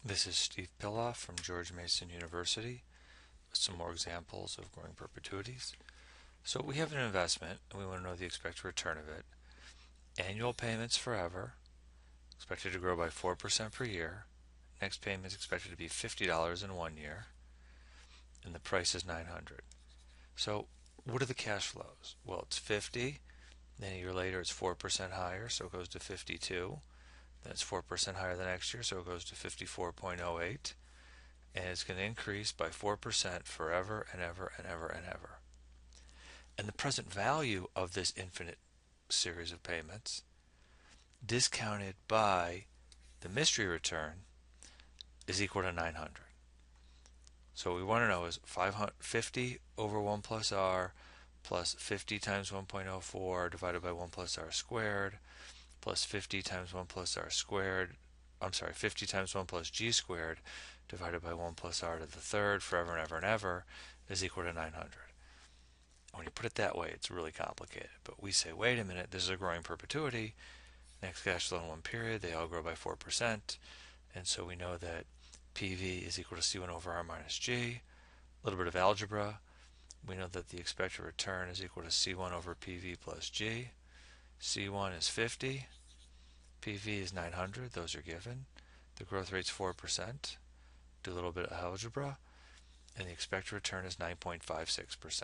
This is Steve Piloff from George Mason University with some more examples of growing perpetuities. So we have an investment and we want to know the expected return of it. Annual payments forever, expected to grow by 4% per year. Next payment is expected to be $50 in 1 year, and the price is $900. So what are the cash flows? Well, it's 50, then a year later it's 4% higher, so it goes to 52. Then it's 4% higher the next year, so it goes to 54.08. And it's going to increase by 4% forever and ever and ever and ever. And the present value of this infinite series of payments, discounted by the mystery return, is equal to 900. So what we want to know is 50 over 1 plus r plus 50 times 1.04 divided by 1 plus r squared plus 50 times 1 plus r squared, 50 times 1 plus g squared divided by 1 plus r to the third forever and ever and ever is equal to 900. When you put it that way, it's really complicated. But we say, wait a minute, this is a growing perpetuity. Next cash flow in one period, they all grow by 4%. And so we know that PV is equal to C1 over R minus G. A little bit of algebra. We know that the expected return is equal to C1 over PV plus G. C1 is 50. PV is 900. Those are given. The growth rate's 4%. Do a little bit of algebra. And the expected return is 9.56%.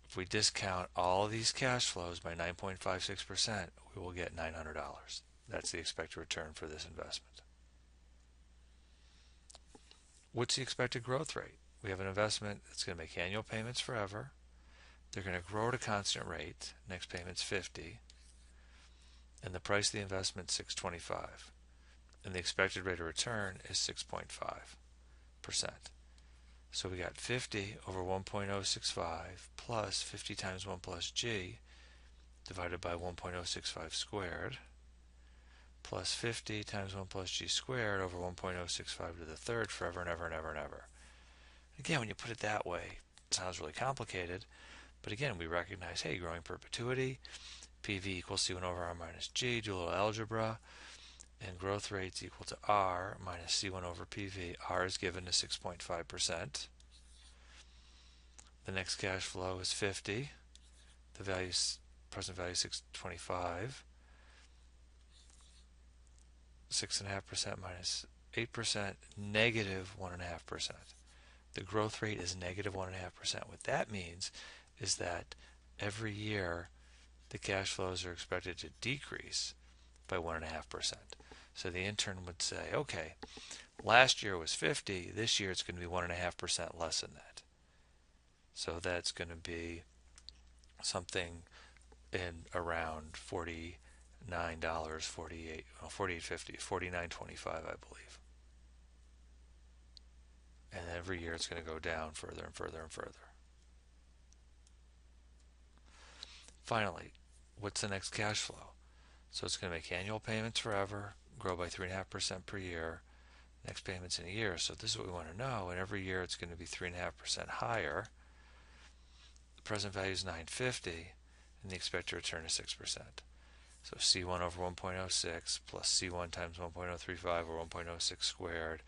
If we discount all of these cash flows by 9.56%, we will get $900. That's the expected return for this investment. What's the expected growth rate? We have an investment that's going to make annual payments forever. They're going to grow at a constant rate. Next payment's 50. And the price of the investment is $625. And the expected rate of return is 6.5%. So we got 50 over 1.065 plus 50 times 1 plus g divided by 1.065 squared plus 50 times 1 plus g squared over 1.065 to the third forever and ever and ever and ever. Again, when you put it that way, it sounds really complicated. But again, we recognize, hey, growing perpetuity, PV equals C1 over R minus G, do a little algebra, and growth rate's equal to R minus C1 over PV. R is given to 6.5%. The next cash flow is 50. The present value is 625. 6.5% minus 8%, negative 1.5%. The growth rate is negative 1.5%. What that means is that every year the cash flows are expected to decrease by 1.5%. So the intern would say, okay, last year was 50, this year it's going to be 1.5% less than that. So that's going to be something in around $49.48, $48.50, $49.25, I believe. And every year it's going to go down further and further and further. Finally, what's the next cash flow? So it's going to make annual payments forever, grow by 3.5% per year. Next payment's in a year. So this is what we want to know. And every year it's going to be 3.5% higher. The present value is 950, and the expected return is 6%. So C1 over 1.06 plus C1 times 1.035 over 1.06 squared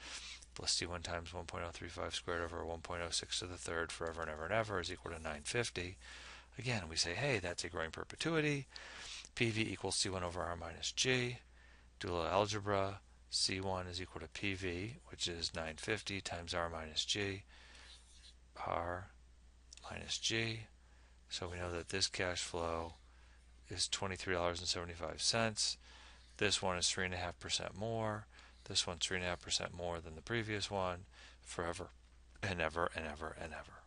plus C1 times 1.035 squared over 1.06 to the third forever and ever and ever is equal to 950. Again, we say, hey, that's a growing perpetuity. PV equals C1 over R minus G. Do a little algebra. C1 is equal to PV, which is 950 times R minus G. R minus G. So we know that this cash flow is $23.75. This one is 3.5% more. This one's 3.5% more than the previous one, forever and ever and ever and ever.